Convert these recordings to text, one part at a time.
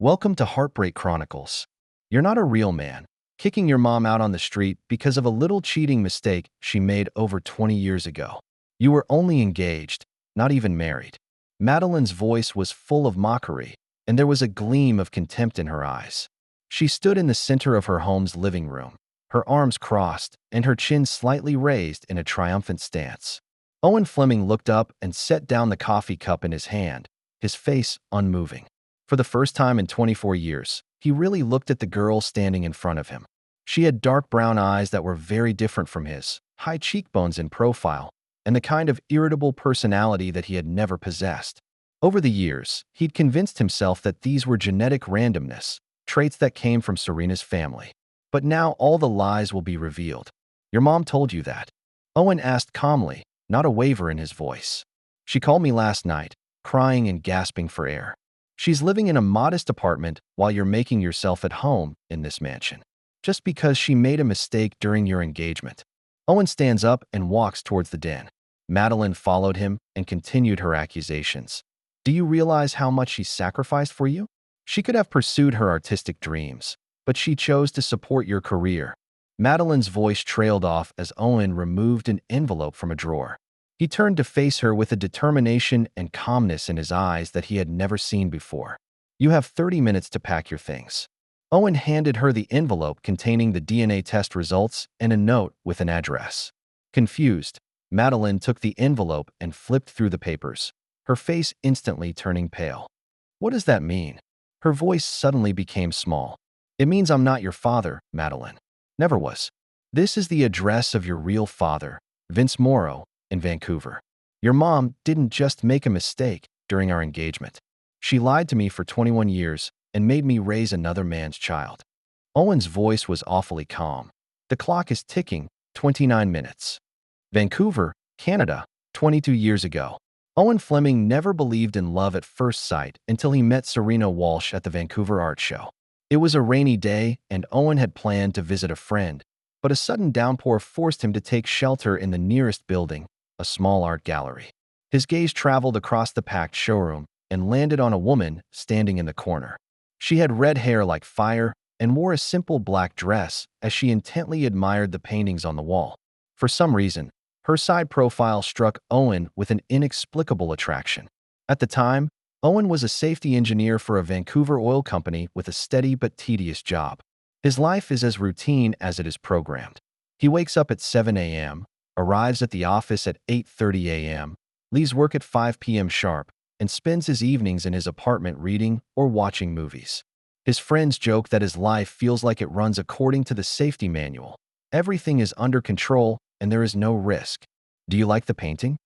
Welcome to Heartbreak Chronicles. You're not a real man, kicking your mom out on the street because of a little cheating mistake she made over 20 years ago. You were only engaged, not even married. Madeline's voice was full of mockery, and there was a gleam of contempt in her eyes. She stood in the center of her home's living room, her arms crossed and her chin slightly raised in a triumphant stance. Owen Fleming looked up and set down the coffee cup in his hand, his face unmoving. For the first time in 24 years, he really looked at the girl standing in front of him. She had dark brown eyes that were very different from his, high cheekbones in profile, and the kind of irritable personality that he had never possessed. Over the years, he'd convinced himself that these were genetic randomness, traits that came from Serena's family. But now all the lies will be revealed. Your mom told you that? Owen asked calmly, not a waver in his voice. She called me last night, crying and gasping for air. She's living in a modest apartment while you're making yourself at home in this mansion, just because she made a mistake during your engagement. Owen stands up and walks towards the den. Madeline followed him and continued her accusations. Do you realize how much she sacrificed for you? She could have pursued her artistic dreams, but she chose to support your career. Madeline's voice trailed off as Owen removed an envelope from a drawer. He turned to face her with a determination and calmness in his eyes that he had never seen before. You have 30 minutes to pack your things. Owen handed her the envelope containing the DNA test results and a note with an address. Confused, Madeline took the envelope and flipped through the papers, her face instantly turning pale. What does that mean? Her voice suddenly became small. It means I'm not your father, Madeline. Never was. This is the address of your real father, Vince Morrow, in Vancouver. Your mom didn't just make a mistake during our engagement. She lied to me for 21 years and made me raise another man's child. Owen's voice was awfully calm. The clock is ticking, 29 minutes. Vancouver, Canada, 22 years ago. Owen Fleming never believed in love at first sight until he met Serena Walsh at the Vancouver Art Show. It was a rainy day and Owen had planned to visit a friend, but a sudden downpour forced him to take shelter in the nearest building, a small art gallery. His gaze traveled across the packed showroom and landed on a woman standing in the corner. She had red hair like fire and wore a simple black dress as she intently admired the paintings on the wall. For some reason, her side profile struck Owen with an inexplicable attraction. At the time, Owen was a safety engineer for a Vancouver oil company with a steady but tedious job. His life is as routine as it is programmed. He wakes up at 7 a.m., arrives at the office at 8:30 a.m., leaves work at 5 p.m. sharp, and spends his evenings in his apartment reading or watching movies. His friends joke that his life feels like it runs according to the safety manual. Everything is under control and there is no risk. Do you like the painting?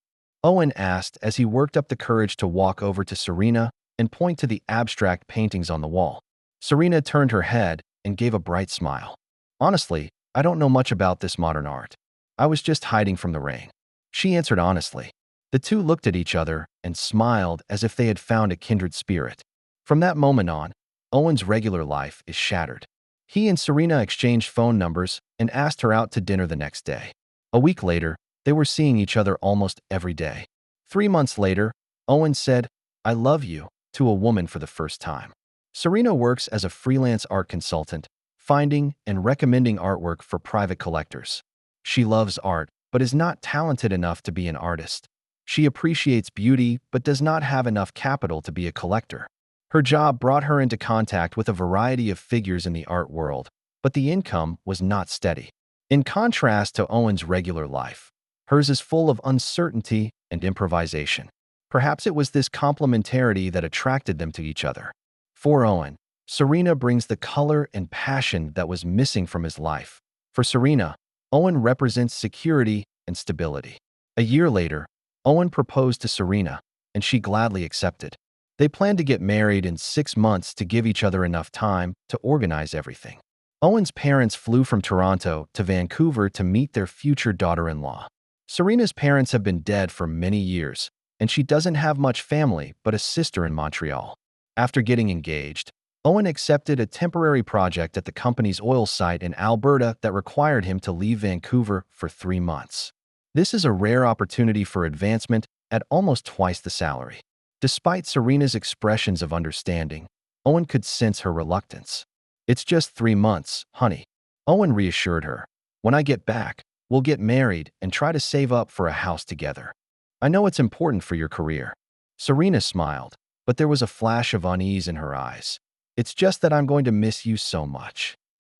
Owen asked as he worked up the courage to walk over to Serena and point to the abstract paintings on the wall. Serena turned her head and gave a bright smile. Honestly, I don't know much about this modern art. I was just hiding from the rain. She answered honestly. The two looked at each other and smiled as if they had found a kindred spirit. From that moment on, Owen's regular life is shattered. He and Serena exchanged phone numbers and asked her out to dinner the next day. A week later, they were seeing each other almost every day. 3 months later, Owen said, "I love you," to a woman for the first time. Serena works as a freelance art consultant, finding and recommending artwork for private collectors. She loves art, but is not talented enough to be an artist. She appreciates beauty, but does not have enough capital to be a collector. Her job brought her into contact with a variety of figures in the art world, but the income was not steady. In contrast to Owen's regular life, hers is full of uncertainty and improvisation. Perhaps it was this complementarity that attracted them to each other. For Owen, Serena brings the color and passion that was missing from his life. For Serena, Owen represents security and stability. A year later, Owen proposed to Serena, and she gladly accepted. They planned to get married in 6 months to give each other enough time to organize everything. Owen's parents flew from Toronto to Vancouver to meet their future daughter-in-law. Serena's parents have been dead for many years, and she doesn't have much family but a sister in Montreal. After getting engaged, Owen accepted a temporary project at the company's oil site in Alberta that required him to leave Vancouver for 3 months. This is a rare opportunity for advancement at almost twice the salary. Despite Serena's expressions of understanding, Owen could sense her reluctance. "It's just 3 months, honey." Owen reassured her. "When I get back, we'll get married and try to save up for a house together. I know it's important for your career." Serena smiled, but there was a flash of unease in her eyes. "It's just that I'm going to miss you so much."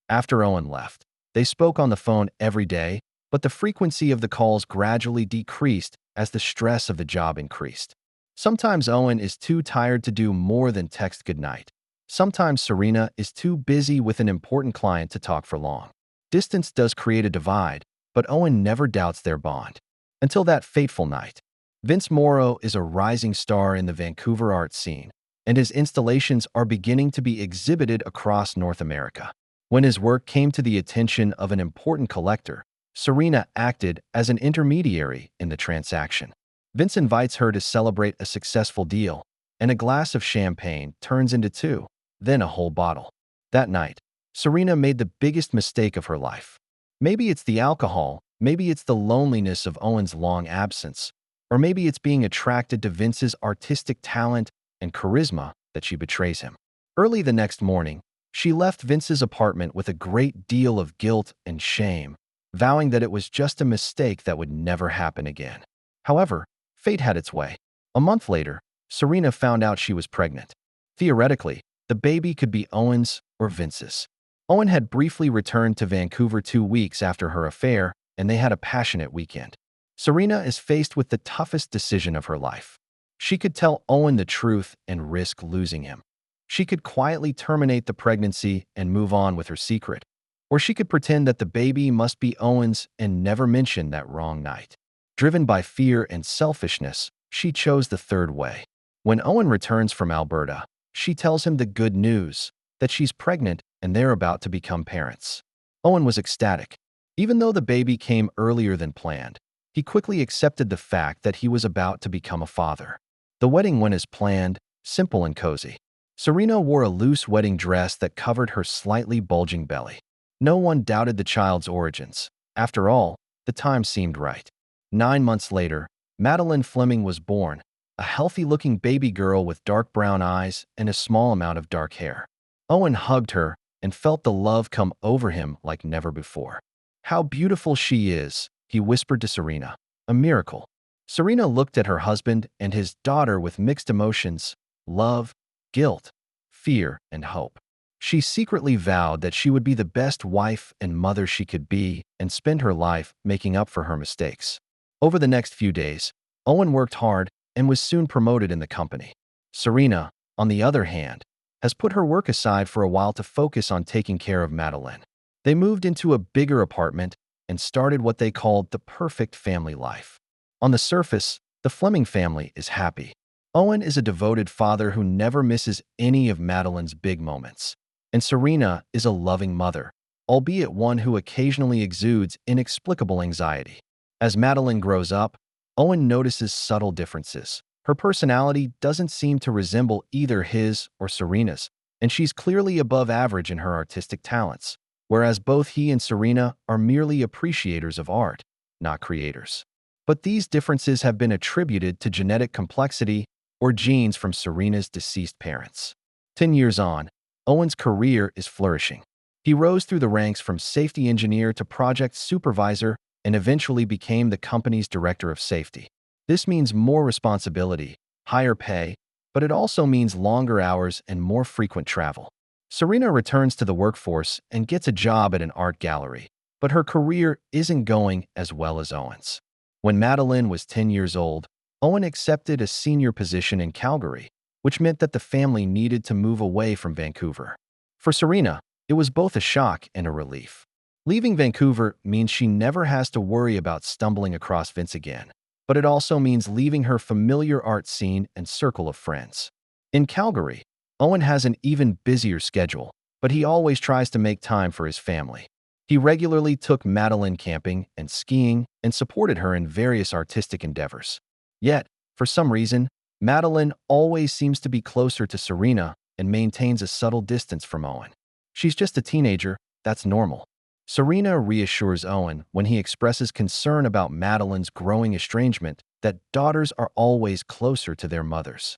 After Owen left, they spoke on the phone every day, but the frequency of the calls gradually decreased as the stress of the job increased. Sometimes Owen is too tired to do more than text goodnight. Sometimes Serena is too busy with an important client to talk for long. Distance does create a divide, but Owen never doubts their bond. Until that fateful night. Vince Morrow is a rising star in the Vancouver art scene, and his installations are beginning to be exhibited across North America. When his work came to the attention of an important collector, Serena acted as an intermediary in the transaction. Vince invites her to celebrate a successful deal, and a glass of champagne turns into two, then a whole bottle. That night, Serena made the biggest mistake of her life. Maybe it's the alcohol, maybe it's the loneliness of Owen's long absence, or maybe it's being attracted to Vince's artistic talent and charisma that she betrays him. Early the next morning, she left Vince's apartment with a great deal of guilt and shame, vowing that it was just a mistake that would never happen again. However, fate had its way. A month later, Serena found out she was pregnant. Theoretically, the baby could be Owen's or Vince's. Owen had briefly returned to Vancouver 2 weeks after her affair, and they had a passionate weekend. Serena is faced with the toughest decision of her life. She could tell Owen the truth and risk losing him. She could quietly terminate the pregnancy and move on with her secret. Or she could pretend that the baby must be Owen's and never mention that wrong night. Driven by fear and selfishness, she chose the third way. When Owen returns from Alberta, she tells him the good news, that she's pregnant and they're about to become parents. Owen was ecstatic. Even though the baby came earlier than planned, he quickly accepted the fact that he was about to become a father. The wedding went as planned, simple and cozy. Serena wore a loose wedding dress that covered her slightly bulging belly. No one doubted the child's origins. After all, the time seemed right. 9 months later, Madeline Fleming was born, a healthy-looking baby girl with dark brown eyes and a small amount of dark hair. Owen hugged her and felt the love come over him like never before. "How beautiful she is," he whispered to Serena. "A miracle." Serena looked at her husband and his daughter with mixed emotions: love, guilt, fear, and hope. She secretly vowed that she would be the best wife and mother she could be and spend her life making up for her mistakes. Over the next few days, Owen worked hard and was soon promoted in the company. Serena, on the other hand, has put her work aside for a while to focus on taking care of Madeline. They moved into a bigger apartment and started what they called the perfect family life. On the surface, the Fleming family is happy. Owen is a devoted father who never misses any of Madeline's big moments. And Serena is a loving mother, albeit one who occasionally exudes inexplicable anxiety. As Madeline grows up, Owen notices subtle differences. Her personality doesn't seem to resemble either his or Serena's, and she's clearly above average in her artistic talents, whereas both he and Serena are merely appreciators of art, not creators. But these differences have been attributed to genetic complexity or genes from Serena's deceased parents. 10 years on, Owen's career is flourishing. He rose through the ranks from safety engineer to project supervisor and eventually became the company's director of safety. This means more responsibility, higher pay, but it also means longer hours and more frequent travel. Serena returns to the workforce and gets a job at an art gallery, but her career isn't going as well as Owen's. When Madeline was 10 years old, Owen accepted a senior position in Calgary, which meant that the family needed to move away from Vancouver. For Serena, it was both a shock and a relief. Leaving Vancouver means she never has to worry about stumbling across Vince again, but it also means leaving her familiar art scene and circle of friends. In Calgary, Owen has an even busier schedule, but he always tries to make time for his family. He regularly took Madeline camping and skiing and supported her in various artistic endeavors. Yet, for some reason, Madeline always seems to be closer to Serena and maintains a subtle distance from Owen. "She's just a teenager, that's normal." Serena reassures Owen when he expresses concern about Madeline's growing estrangement that daughters are always closer to their mothers.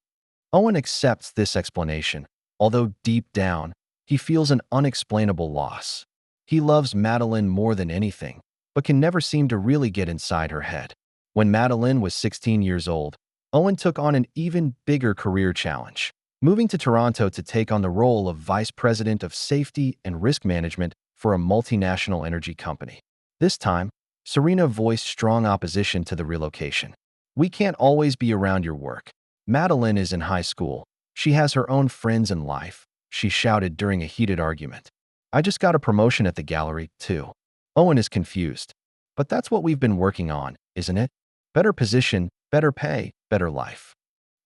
Owen accepts this explanation, although deep down, he feels an unexplainable loss. He loves Madeline more than anything, but can never seem to really get inside her head. When Madeline was 16 years old, Owen took on an even bigger career challenge, moving to Toronto to take on the role of Vice President of Safety and Risk Management for a multinational energy company. This time, Serena voiced strong opposition to the relocation. "We can't always be around your work. Madeline is in high school. She has her own friends and life," she shouted during a heated argument. "I just got a promotion at the gallery, too." Owen is confused. "But that's what we've been working on, isn't it? Better position, better pay, better life."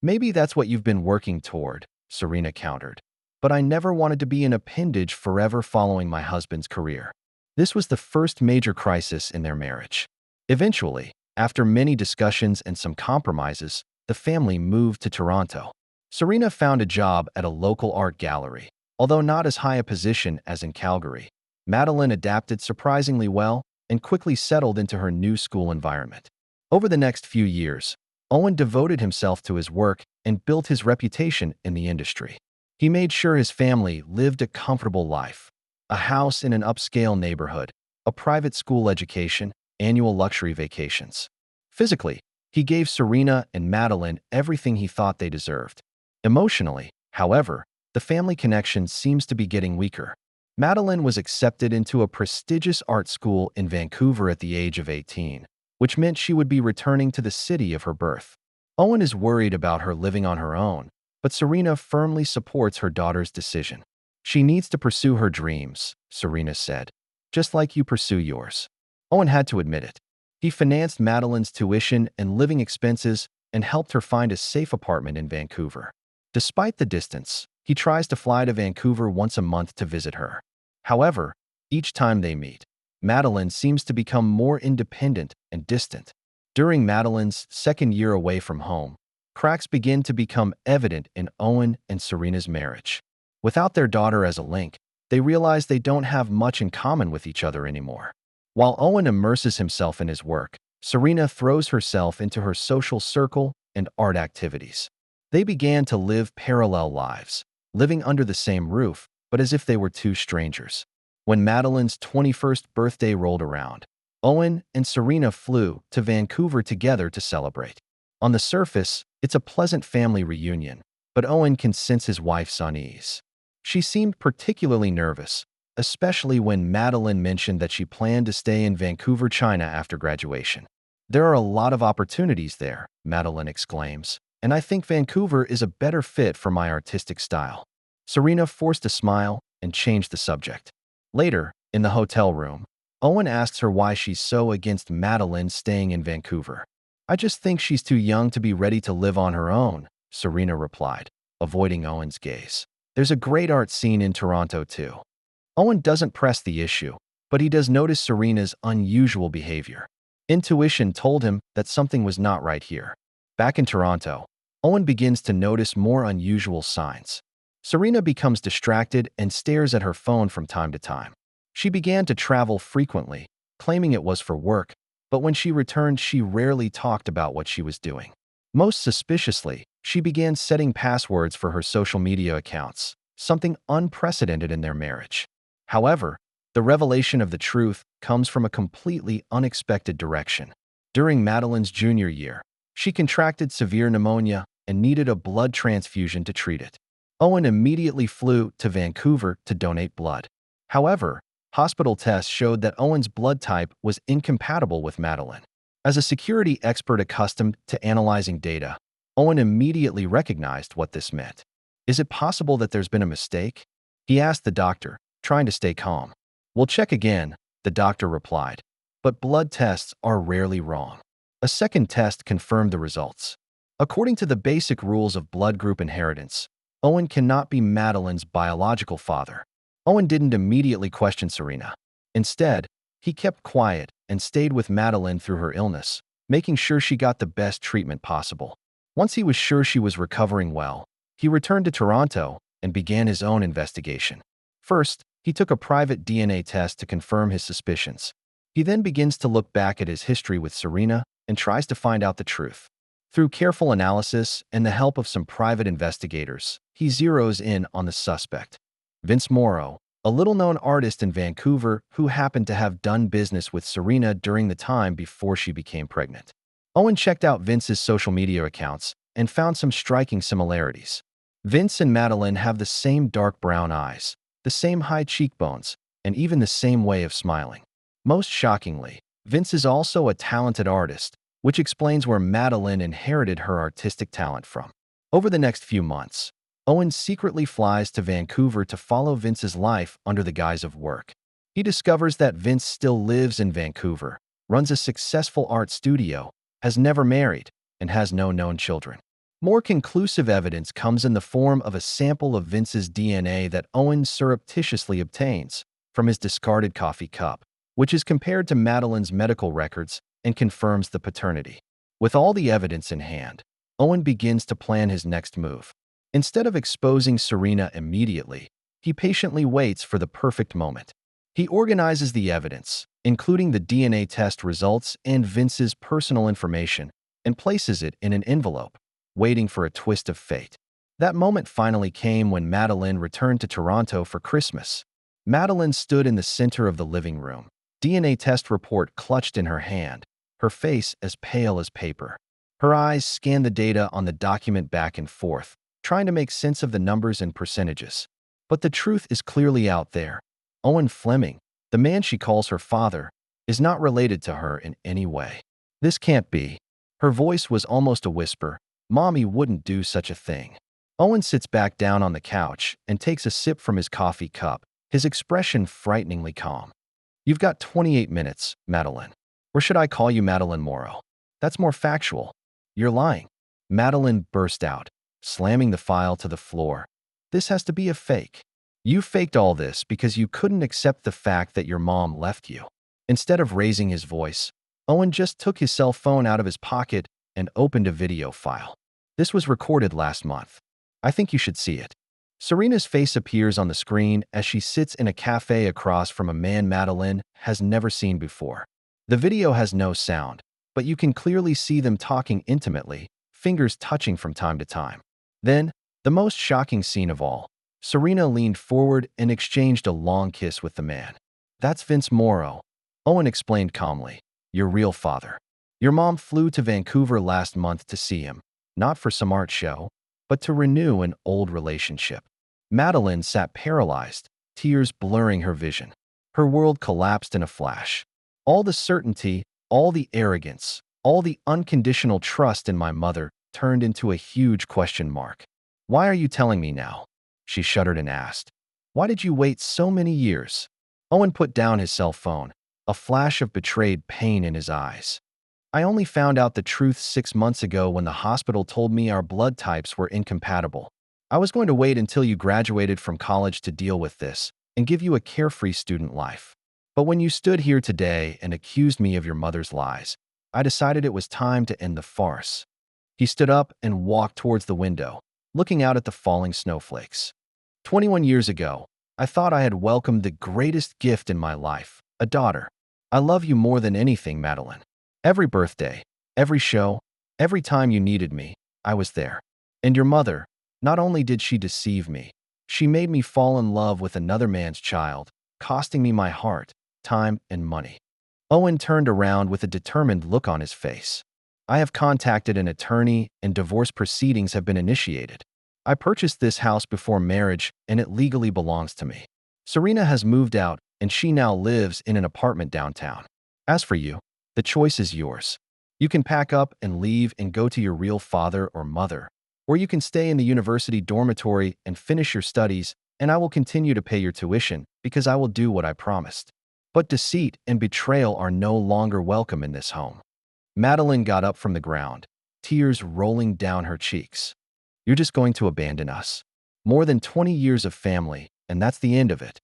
"Maybe that's what you've been working toward," Serena countered. "But I never wanted to be an appendage forever following my husband's career." This was the first major crisis in their marriage. Eventually, after many discussions and some compromises, the family moved to Toronto. Serena found a job at a local art gallery, although not as high a position as in Calgary. Madeline adapted surprisingly well and quickly settled into her new school environment. Over the next few years, Owen devoted himself to his work and built his reputation in the industry. He made sure his family lived a comfortable life: a house in an upscale neighborhood, a private school education, annual luxury vacations. Physically, he gave Serena and Madeline everything he thought they deserved. Emotionally, however, the family connection seems to be getting weaker. Madeline was accepted into a prestigious art school in Vancouver at the age of 18, which meant she would be returning to the city of her birth. Owen is worried about her living on her own, but Serena firmly supports her daughter's decision. "She needs to pursue her dreams," Serena said, "just like you pursue yours." Owen had to admit it. He financed Madeline's tuition and living expenses and helped her find a safe apartment in Vancouver. Despite the distance, he tries to fly to Vancouver once a month to visit her. However, each time they meet, Madeline seems to become more independent and distant. During Madeline's second year away from home, cracks begin to become evident in Owen and Serena's marriage. Without their daughter as a link, they realize they don't have much in common with each other anymore. While Owen immerses himself in his work, Serena throws herself into her social circle and art activities. They began to live parallel lives, living under the same roof, but as if they were two strangers. When Madeline's 21st birthday rolled around, Owen and Serena flew to Vancouver together to celebrate. On the surface, it's a pleasant family reunion, but Owen can sense his wife's unease. She seemed particularly nervous, especially when Madeline mentioned that she planned to stay in Vancouver, China after graduation. "There are a lot of opportunities there," Madeline exclaims, "and I think Vancouver is a better fit for my artistic style." Serena forced a smile and changed the subject. Later, in the hotel room, Owen asks her why she's so against Madeline staying in Vancouver. "I just think she's too young to be ready to live on her own," Serena replied, avoiding Owen's gaze. "There's a great art scene in Toronto, too." Owen doesn't press the issue, but he does notice Serena's unusual behavior. Intuition told him that something was not right here. Back in Toronto, Owen begins to notice more unusual signs. Serena becomes distracted and stares at her phone from time to time. She began to travel frequently, claiming it was for work, but when she returned, she rarely talked about what she was doing. Most suspiciously, she began setting passwords for her social media accounts, something unprecedented in their marriage. However, the revelation of the truth comes from a completely unexpected direction. During Madeline's junior year, she contracted severe pneumonia and needed a blood transfusion to treat it. Owen immediately flew to Vancouver to donate blood. However, hospital tests showed that Owen's blood type was incompatible with Madeline. As a security expert accustomed to analyzing data, Owen immediately recognized what this meant. "Is it possible that there's been a mistake?" he asked the doctor, trying to stay calm. "We'll check again," the doctor replied, "but blood tests are rarely wrong." A second test confirmed the results. According to the basic rules of blood group inheritance, Owen cannot be Madeline's biological father. Owen didn't immediately question Serena. Instead, he kept quiet and stayed with Madeline through her illness, making sure she got the best treatment possible. Once he was sure she was recovering well, he returned to Toronto and began his own investigation. First, he took a private DNA test to confirm his suspicions. He then begins to look back at his history with Serena and tries to find out the truth. Through careful analysis and the help of some private investigators, he zeroes in on the suspect, Vince Morrow, a little-known artist in Vancouver who happened to have done business with Serena during the time before she became pregnant. Owen checked out Vince's social media accounts and found some striking similarities. Vince and Madeline have the same dark brown eyes, the same high cheekbones, and even the same way of smiling. Most shockingly, Vince is also a talented artist, which explains where Madeline inherited her artistic talent from. Over the next few months, Owen secretly flies to Vancouver to follow Vince's life under the guise of work. He discovers that Vince still lives in Vancouver, runs a successful art studio, has never married, and has no known children. More conclusive evidence comes in the form of a sample of Vince's DNA that Owen surreptitiously obtains from his discarded coffee cup, which is compared to Madeline's medical records and confirms the paternity. With all the evidence in hand, Owen begins to plan his next move. Instead of exposing Serena immediately, he patiently waits for the perfect moment. He organizes the evidence, including the DNA test results and Vince's personal information, and places it in an envelope, waiting for a twist of fate. That moment finally came when Madeline returned to Toronto for Christmas. Madeline stood in the center of the living room, DNA test report clutched in her hand, her face as pale as paper. Her eyes scanned the data on the document back and forth, trying to make sense of the numbers and percentages. But the truth is clearly out there. Owen Fleming, the man she calls her father, is not related to her in any way. This can't be. Her voice was almost a whisper. Mommy wouldn't do such a thing. Owen sits back down on the couch and takes a sip from his coffee cup, his expression frighteningly calm. You've got 28 minutes, Madeline. Or should I call you Madeline Morrow? That's more factual. You're lying. Madeline burst out, slamming the file to the floor. This has to be a fake. You faked all this because you couldn't accept the fact that your mom left you. Instead of raising his voice, Owen just took his cell phone out of his pocket and opened a video file. This was recorded last month. I think you should see it. Serena's face appears on the screen as she sits in a cafe across from a man Madeline has never seen before. The video has no sound, but you can clearly see them talking intimately, fingers touching from time to time. Then, the most shocking scene of all, Serena leaned forward and exchanged a long kiss with the man. That's Vince Morrow, Owen explained calmly. Your real father. Your mom flew to Vancouver last month to see him, not for some art show, but to renew an old relationship. Madeline sat paralyzed, tears blurring her vision. Her world collapsed in a flash. All the certainty, all the arrogance, all the unconditional trust in my mother turned into a huge question mark. Why are you telling me now? She shuddered and asked. Why did you wait so many years? Owen put down his cell phone, a flash of betrayed pain in his eyes. I only found out the truth 6 months ago when the hospital told me our blood types were incompatible. I was going to wait until you graduated from college to deal with this and give you a carefree student life. But when you stood here today and accused me of your mother's lies, I decided it was time to end the farce. He stood up and walked towards the window, looking out at the falling snowflakes. 21 years ago, I thought I had welcomed the greatest gift in my life, a daughter. I love you more than anything, Madeline. Every birthday, every show, every time you needed me, I was there. And your mother, not only did she deceive me, she made me fall in love with another man's child, costing me my heart, time, and money. Owen turned around with a determined look on his face. I have contacted an attorney and divorce proceedings have been initiated. I purchased this house before marriage and it legally belongs to me. Serena has moved out and she now lives in an apartment downtown. As for you, the choice is yours. You can pack up and leave and go to your real father or mother, or you can stay in the university dormitory and finish your studies, and I will continue to pay your tuition because I will do what I promised. But deceit and betrayal are no longer welcome in this home. Madeline got up from the ground, tears rolling down her cheeks. You're just going to abandon us. More than 20 years of family, and that's the end of it.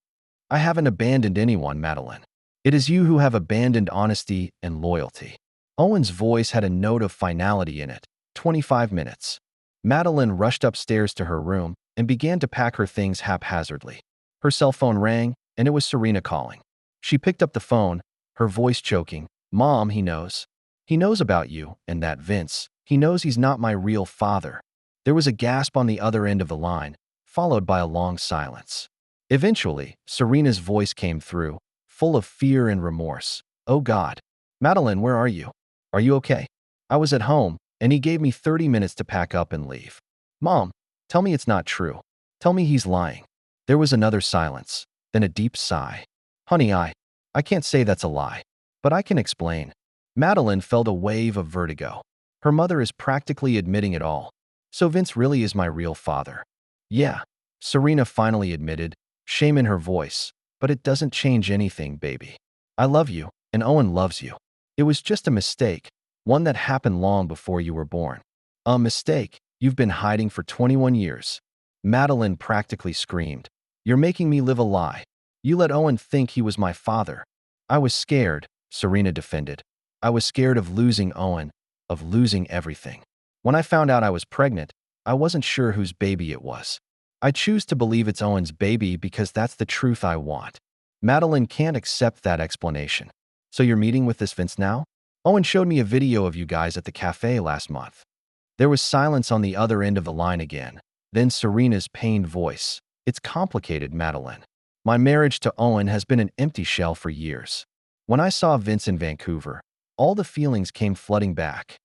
I haven't abandoned anyone, Madeline. It is you who have abandoned honesty and loyalty. Owen's voice had a note of finality in it. 25 minutes. Madeline rushed upstairs to her room and began to pack her things haphazardly. Her cell phone rang, and it was Serena calling. She picked up the phone, her voice choking. Mom, he knows. He knows about you and that Vince. He knows he's not my real father. There was a gasp on the other end of the line, followed by a long silence. Eventually, Serena's voice came through, full of fear and remorse. "Oh God. Madeline, where are you? Are you okay? I was at home, and he gave me 30 minutes to pack up and leave. Mom, tell me it's not true. Tell me he's lying." There was another silence, then a deep sigh. "Honey, I can't say that's a lie, but I can explain." Madeline felt a wave of vertigo. Her mother is practically admitting it all. "So Vince really is my real father." "Yeah," Serena finally admitted, shame in her voice. "But it doesn't change anything, baby. I love you, and Owen loves you. It was just a mistake, one that happened long before you were born." "A mistake you've been hiding for 21 years. Madeline practically screamed. "You're making me live a lie. You let Owen think he was my father." "I was scared," Serena defended. "I was scared of losing Owen, of losing everything. When I found out I was pregnant, I wasn't sure whose baby it was. I choose to believe it's Owen's baby because that's the truth I want." Madeline can't accept that explanation. "So you're meeting with this Vince now? Owen showed me a video of you guys at the cafe last month." There was silence on the other end of the line again. Then Serena's pained voice. "It's complicated, Madeline. My marriage to Owen has been an empty shell for years. When I saw Vince in Vancouver, all the feelings came flooding back."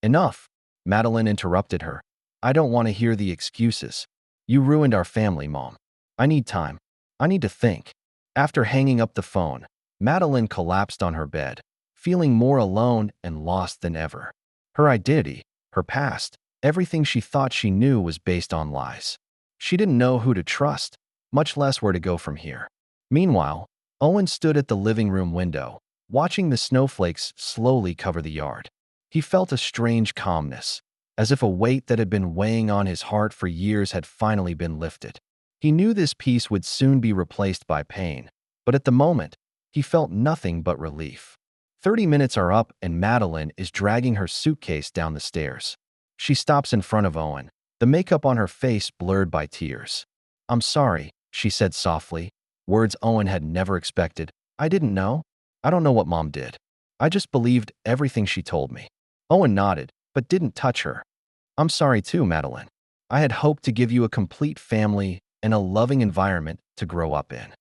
"Enough," Madeline interrupted her. "I don't want to hear the excuses. You ruined our family, Mom. I need time. I need to think." After hanging up the phone, Madeline collapsed on her bed, feeling more alone and lost than ever. Her identity, her past, everything she thought she knew was based on lies. She didn't know who to trust, much less where to go from here. Meanwhile, Owen stood at the living room window, watching the snowflakes slowly cover the yard. He felt a strange calmness, as if a weight that had been weighing on his heart for years had finally been lifted. He knew this peace would soon be replaced by pain, but at the moment, he felt nothing but relief. 30 minutes are up and Madeline is dragging her suitcase down the stairs. She stops in front of Owen, the makeup on her face blurred by tears. "I'm sorry," she said softly, words Owen had never expected. "I didn't know. I don't know what Mom did. I just believed everything she told me." Owen nodded, but didn't touch her. "I'm sorry too, Madeline. I had hoped to give you a complete family and a loving environment to grow up in."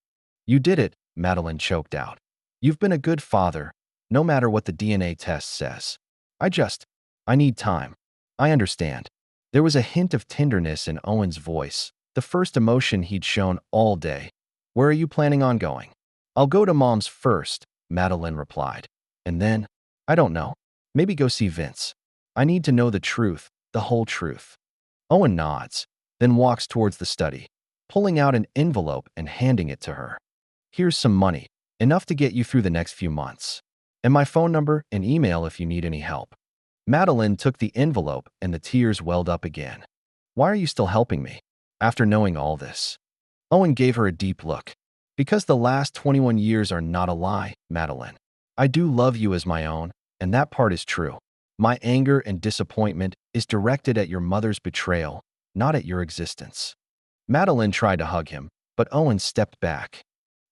"You did it," Madeline choked out. "You've been a good father, no matter what the DNA test says. I need time. I understand." There was a hint of tenderness in Owen's voice, the first emotion he'd shown all day. "Where are you planning on going?" "I'll go to Mom's first," Madeline replied. "And then, I don't know, maybe go see Vince. I need to know the truth, the whole truth." Owen nods, then walks towards the study, pulling out an envelope and handing it to her. "Here's some money, enough to get you through the next few months. And my phone number and email if you need any help." Madeline took the envelope and the tears welled up again. "Why are you still helping me, after knowing all this?" Owen gave her a deep look. "Because the last 21 years are not a lie, Madeline. I do love you as my own, and that part is true. My anger and disappointment is directed at your mother's betrayal, not at your existence." Madeline tried to hug him, but Owen stepped back.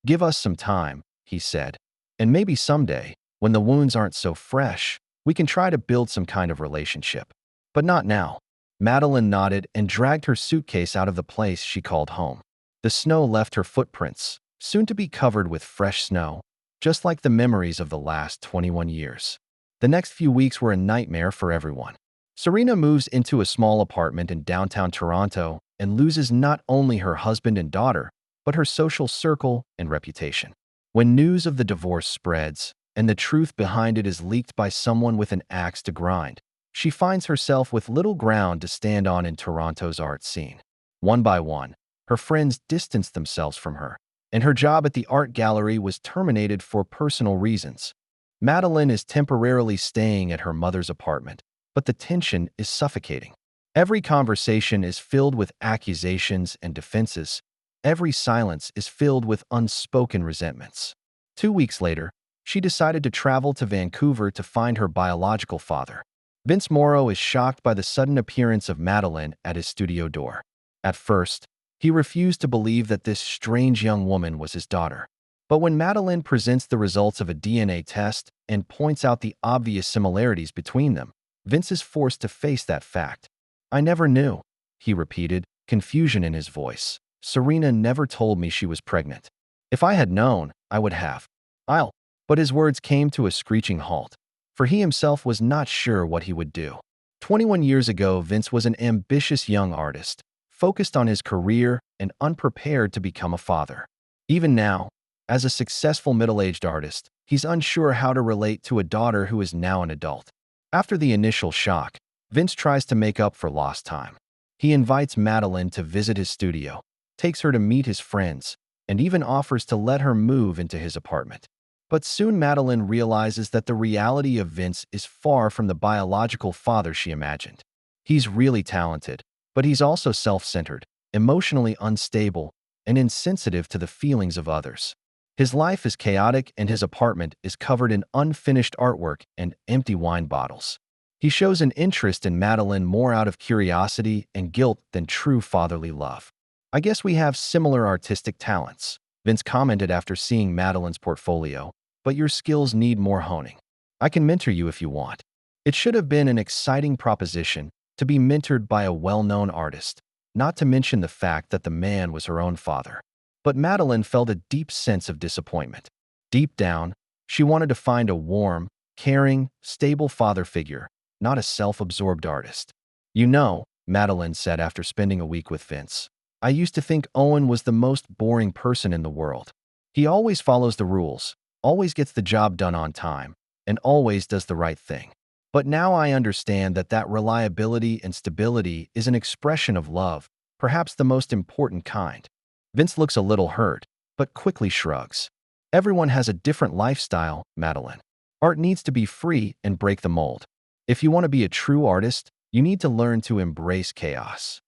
"Give us some time," he said, "and maybe someday, when the wounds aren't so fresh, we can try to build some kind of relationship. But not now." Madeline nodded and dragged her suitcase out of the place she called home. The snow left her footprints, soon to be covered with fresh snow, just like the memories of the last 21 years. The next few weeks were a nightmare for everyone. Serena moves into a small apartment in downtown Toronto and loses not only her husband and daughter, but her social circle and reputation. When news of the divorce spreads, and the truth behind it is leaked by someone with an axe to grind, she finds herself with little ground to stand on in Toronto's art scene. One by one, her friends distanced themselves from her, and her job at the art gallery was terminated for personal reasons. Madeline is temporarily staying at her mother's apartment, but the tension is suffocating. Every conversation is filled with accusations and defenses. Every silence is filled with unspoken resentments. 2 weeks later, she decided to travel to Vancouver to find her biological father. Vince Morrow is shocked by the sudden appearance of Madeline at his studio door. At first, he refused to believe that this strange young woman was his daughter. But when Madeline presents the results of a DNA test and points out the obvious similarities between them, Vince is forced to face that fact. I never knew, he repeated, confusion in his voice. Serena never told me she was pregnant. If I had known, I would have. I'll. But his words came to a screeching halt, for he himself was not sure what he would do. 21 years ago, Vince was an ambitious young artist, focused on his career and unprepared to become a father. Even now, as a successful middle-aged artist, he's unsure how to relate to a daughter who is now an adult. After the initial shock, Vince tries to make up for lost time. He invites Madeline to visit his studio, takes her to meet his friends, and even offers to let her move into his apartment. But soon Madeline realizes that the reality of Vince is far from the biological father she imagined. He's really talented, but he's also self-centered, emotionally unstable, and insensitive to the feelings of others. His life is chaotic and his apartment is covered in unfinished artwork and empty wine bottles. He shows an interest in Madeline more out of curiosity and guilt than true fatherly love. I guess we have similar artistic talents, Vince commented after seeing Madeline's portfolio, but your skills need more honing. I can mentor you if you want. It should have been an exciting proposition to be mentored by a well-known artist, not to mention the fact that the man was her own father. But Madeline felt a deep sense of disappointment. Deep down, she wanted to find a warm, caring, stable father figure, not a self-absorbed artist. You know, Madeline said after spending a week with Vince, I used to think Owen was the most boring person in the world. He always follows the rules, always gets the job done on time, and always does the right thing. But now I understand that reliability and stability is an expression of love, perhaps the most important kind. Vince looks a little hurt, but quickly shrugs. Everyone has a different lifestyle, Madeline. Art needs to be free and break the mold. If you want to be a true artist, you need to learn to embrace chaos.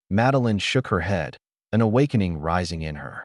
Madeline shook her head, an awakening rising in her.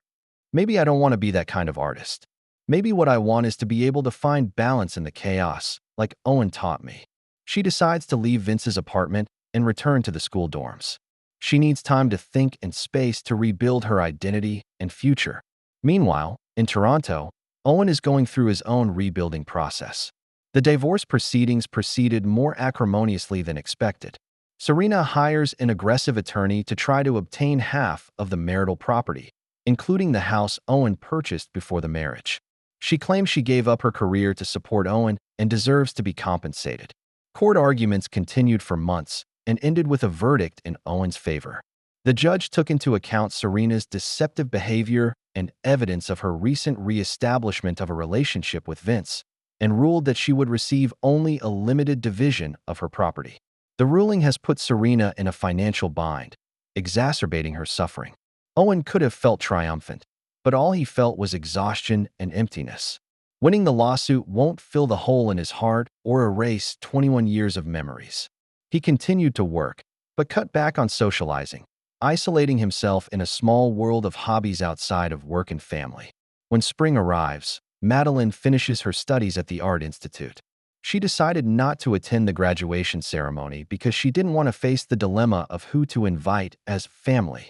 Maybe I don't want to be that kind of artist. Maybe what I want is to be able to find balance in the chaos, like Owen taught me. She decides to leave Vince's apartment and return to the school dorms. She needs time to think and space to rebuild her identity and future. Meanwhile, in Toronto, Owen is going through his own rebuilding process. The divorce proceedings proceeded more acrimoniously than expected. Serena hires an aggressive attorney to try to obtain half of the marital property, including the house Owen purchased before the marriage. She claims she gave up her career to support Owen and deserves to be compensated. Court arguments continued for months and ended with a verdict in Owen's favor. The judge took into account Serena's deceptive behavior and evidence of her recent re-establishment of a relationship with Vince, and ruled that she would receive only a limited division of her property. The ruling has put Serena in a financial bind, exacerbating her suffering. Owen could have felt triumphant, but all he felt was exhaustion and emptiness. Winning the lawsuit won't fill the hole in his heart or erase 21 years of memories. He continued to work, but cut back on socializing, isolating himself in a small world of hobbies outside of work and family. When spring arrives, Madeline finishes her studies at the Art Institute. She decided not to attend the graduation ceremony because she didn't want to face the dilemma of who to invite as family.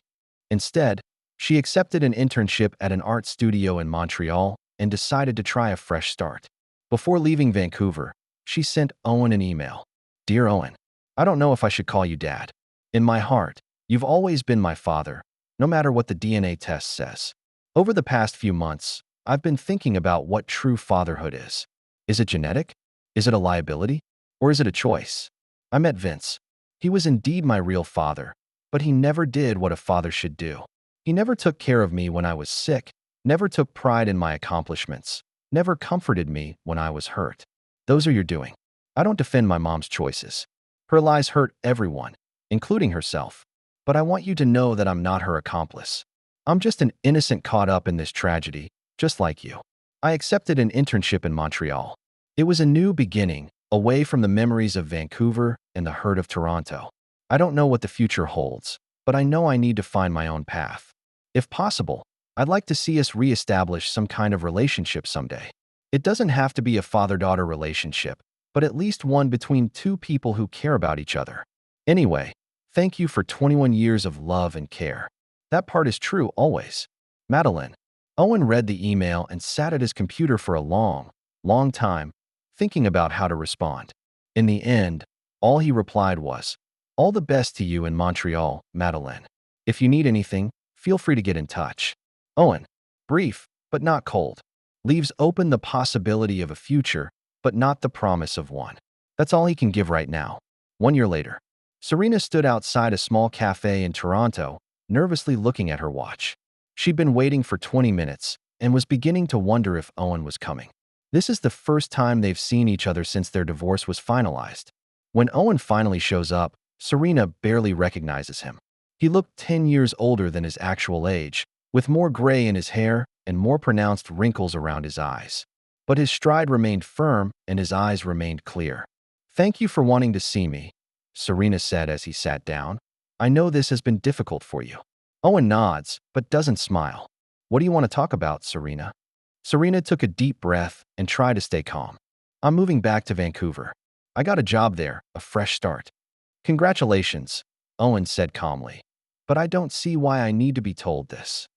Instead, she accepted an internship at an art studio in Montreal and decided to try a fresh start. Before leaving Vancouver, she sent Owen an email. Dear Owen, I don't know if I should call you Dad. In my heart, you've always been my father, no matter what the DNA test says. Over the past few months, I've been thinking about what true fatherhood is. Is it genetic? Is it a liability? Or is it a choice? I met Vince. He was indeed my real father, but he never did what a father should do. He never took care of me when I was sick, never took pride in my accomplishments, never comforted me when I was hurt. Those are your doing. I don't defend my mom's choices. Her lies hurt everyone, including herself. But I want you to know that I'm not her accomplice. I'm just an innocent caught up in this tragedy, just like you. I accepted an internship in Montreal. It was a new beginning, away from the memories of Vancouver and the hurt of Toronto. I don't know what the future holds, but I know I need to find my own path. If possible, I'd like to see us reestablish some kind of relationship someday. It doesn't have to be a father-daughter relationship, but at least one between two people who care about each other. Anyway, thank you for 21 years of love and care. That part is true always. Madeline. Owen read the email and sat at his computer for a long time, thinking about how to respond. In the end, All he replied was, "All the best to you in Montreal, Madeline. If you need anything, feel free to get in touch." Owen, brief, but not cold, leaves open the possibility of a future, but not the promise of one. That's all he can give right now. 1 year later, Serena stood outside a small cafe in Toronto, nervously looking at her watch. She'd been waiting for 20 minutes and was beginning to wonder if Owen was coming. This is the first time they've seen each other since their divorce was finalized. When Owen finally shows up, Serena barely recognizes him. He looked 10 years older than his actual age, with more gray in his hair and more pronounced wrinkles around his eyes. But his stride remained firm and his eyes remained clear. "Thank you for wanting to see me," Serena said as he sat down. "I know this has been difficult for you." Owen nods, but doesn't smile. "What do you want to talk about, Serena?" Serena took a deep breath and tried to stay calm. "I'm moving back to Vancouver. I got a job there, a fresh start." "Congratulations," Owen said calmly. "But I don't see why I need to be told this."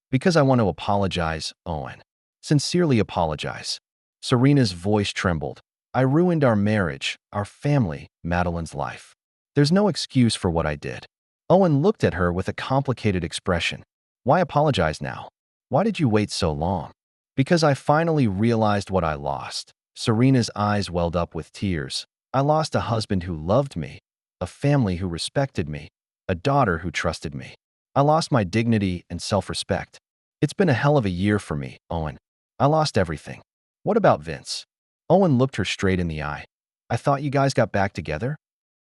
"Because I want to apologize, Owen. Sincerely apologize." Serena's voice trembled. "I ruined our marriage, our family, Madeline's life. There's no excuse for what I did." Owen looked at her with a complicated expression. "Why apologize now? Why did you wait so long?" "Because I finally realized what I lost." Serena's eyes welled up with tears. "I lost a husband who loved me, a family who respected me, a daughter who trusted me. I lost my dignity and self-respect. It's been a hell of a year for me, Owen. I lost everything." "What about Vince?" Owen looked her straight in the eye. "I thought you guys got back together?"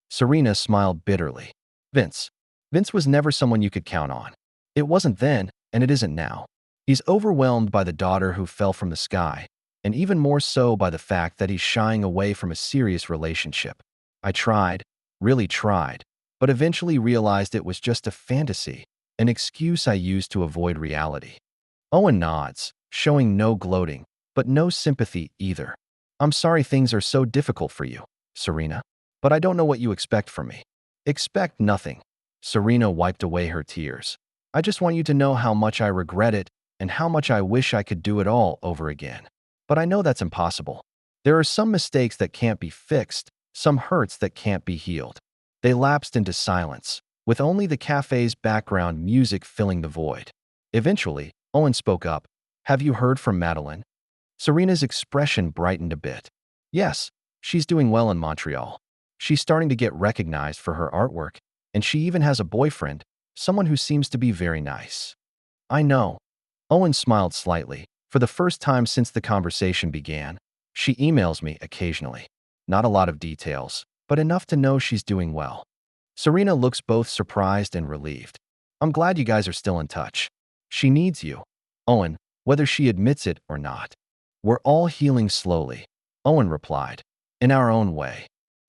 Serena smiled bitterly. Vince was never someone you could count on. It wasn't then, and it isn't now. He's overwhelmed by the daughter who fell from the sky, and even more so by the fact that he's shying away from a serious relationship. I tried, really tried, but eventually realized it was just a fantasy, an excuse I used to avoid reality." Owen nods, showing no gloating, but no sympathy either. "I'm sorry things are so difficult for you, Serena, but I don't know what you expect from me." "Expect nothing." Serena wiped away her tears. "I just want you to know how much I regret it and how much I wish I could do it all over again. But I know that's impossible. There are some mistakes that can't be fixed, some hurts that can't be healed." They lapsed into silence, with only the cafe's background music filling the void. Eventually, Owen spoke up. "Have you heard from Madeline?" Serena's expression brightened a bit. "Yes, she's doing well in Montreal. She's starting to get recognized for her artwork, and she even has a boyfriend, someone who seems to be very nice." "I know." Owen smiled slightly. "For the first time since the conversation began, she emails me occasionally. Not a lot of details, but enough to know she's doing well." Serena looks both surprised and relieved. "I'm glad you guys are still in touch. She needs you, Owen, whether she admits it or not." "We're all healing slowly," Owen replied, "in our own way."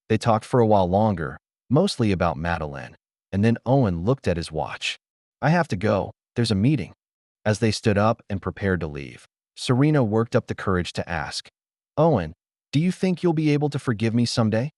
They talked for a while longer, mostly about Madeline, and then Owen looked at his watch. "I have to go. There's a meeting." As they stood up and prepared to leave, Serena worked up the courage to ask, "Owen, do you think you'll be able to forgive me someday?"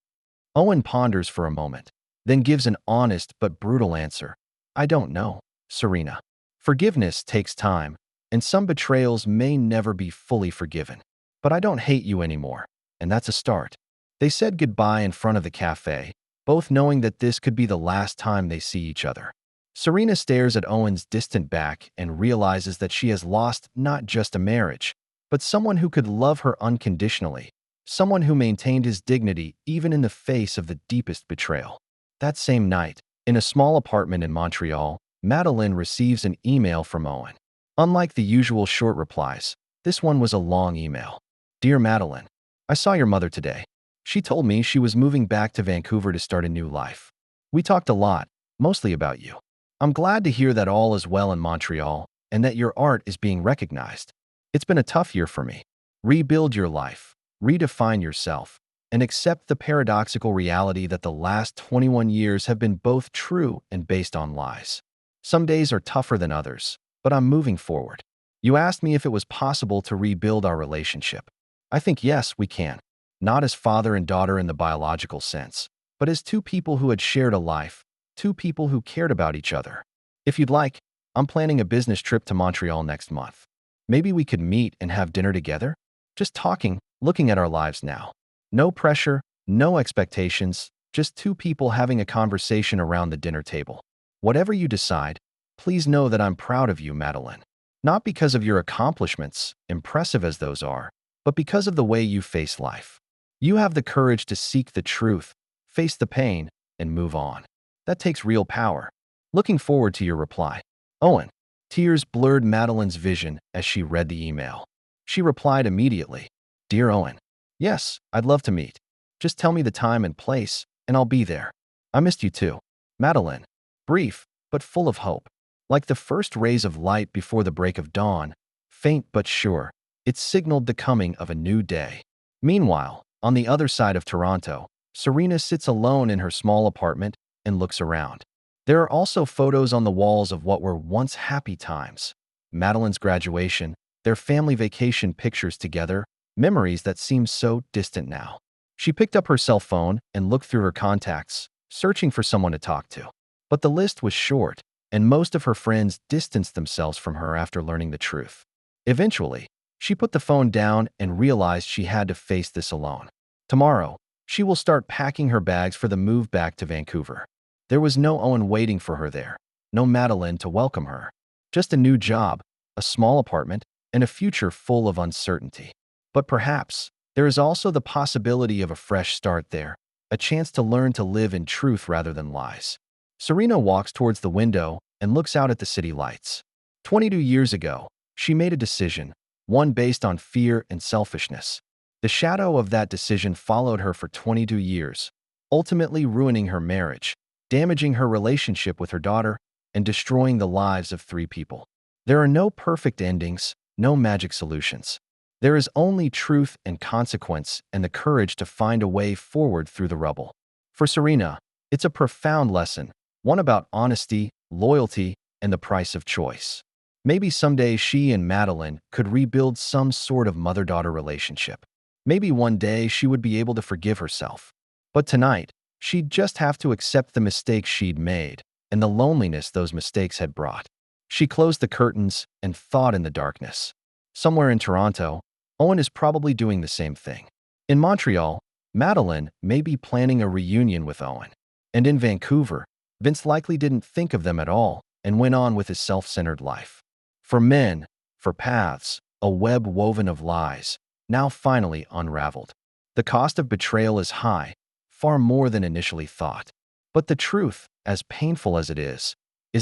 Owen ponders for a moment, then gives an honest but brutal answer. "I don't know, Serena. Forgiveness takes time, and some betrayals may never be fully forgiven. But I don't hate you anymore, and that's a start." They said goodbye in front of the cafe, both knowing that this could be the last time they see each other. Serena stares at Owen's distant back and realizes that she has lost not just a marriage, but someone who could love her unconditionally, someone who maintained his dignity even in the face of the deepest betrayal. That same night, in a small apartment in Montreal, Madeline receives an email from Owen. Unlike the usual short replies, this one was a long email. "Dear Madeline, I saw your mother today. She told me she was moving back to Vancouver to start a new life. We talked a lot, mostly about you. I'm glad to hear that all is well in Montreal and that your art is being recognized. It's been a tough year for me. Rebuild your life, redefine yourself, and accept the paradoxical reality that the last 21 years have been both true and based on lies. Some days are tougher than others, but I'm moving forward. You asked me if it was possible to rebuild our relationship. I think yes, we can. Not as father and daughter in the biological sense, but as two people who had shared a life, two people who cared about each other. If you'd like, I'm planning a business trip to Montreal next month. Maybe we could meet and have dinner together? Just talking, looking at our lives now. No pressure, no expectations, just two people having a conversation around the dinner table. Whatever you decide, please know that I'm proud of you, Madeline. Not because of your accomplishments, impressive as those are, but because of the way you face life. You have the courage to seek the truth, face the pain, and move on. That takes real power. Looking forward to your reply. Owen. Tears blurred Madeline's vision as she read the email. She replied immediately. Dear Owen. Yes, I'd love to meet. Just tell me the time and place, and I'll be there. I missed you too. Madeline. Brief, but full of hope. Like the first rays of light before the break of dawn, faint but sure, it signaled the coming of a new day. Meanwhile, on the other side of Toronto, Serena sits alone in her small apartment and looks around. There are also photos on the walls of what were once happy times. Madeline's graduation, their family vacation pictures together, memories that seem so distant now. She picked up her cell phone and looked through her contacts, searching for someone to talk to. But the list was short, and most of her friends distanced themselves from her after learning the truth. Eventually, she put the phone down and realized she had to face this alone. Tomorrow, she will start packing her bags for the move back to Vancouver. There was no Owen waiting for her there, no Madeline to welcome her. Just a new job, a small apartment, and a future full of uncertainty. But perhaps, there is also the possibility of a fresh start there, a chance to learn to live in truth rather than lies. Serena walks towards the window and looks out at the city lights. 22 years ago, she made a decision, one based on fear and selfishness. The shadow of that decision followed her for 22 years, ultimately ruining her marriage, damaging her relationship with her daughter, and destroying the lives of 3 people. There are no perfect endings, no magic solutions. There is only truth and consequence and the courage to find a way forward through the rubble. For Serena, it's a profound lesson, one about honesty, loyalty, and the price of choice. Maybe someday she and Madeline could rebuild some sort of mother-daughter relationship. Maybe one day she would be able to forgive herself. But tonight, she'd just have to accept the mistakes she'd made and the loneliness those mistakes had brought. She closed the curtains and thought in the darkness. Somewhere in Toronto, Owen is probably doing the same thing. In Montreal, Madeline may be planning a reunion with Owen. And in Vancouver, Vince likely didn't think of them at all and went on with his self-centered life. For men, for paths, a web woven of lies, now finally unraveled. The cost of betrayal is high, far more than initially thought. But the truth, as painful as it is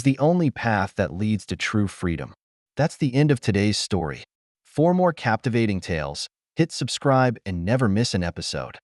the only path that leads to true freedom. That's the end of today's story. For more captivating tales, hit subscribe and never miss an episode.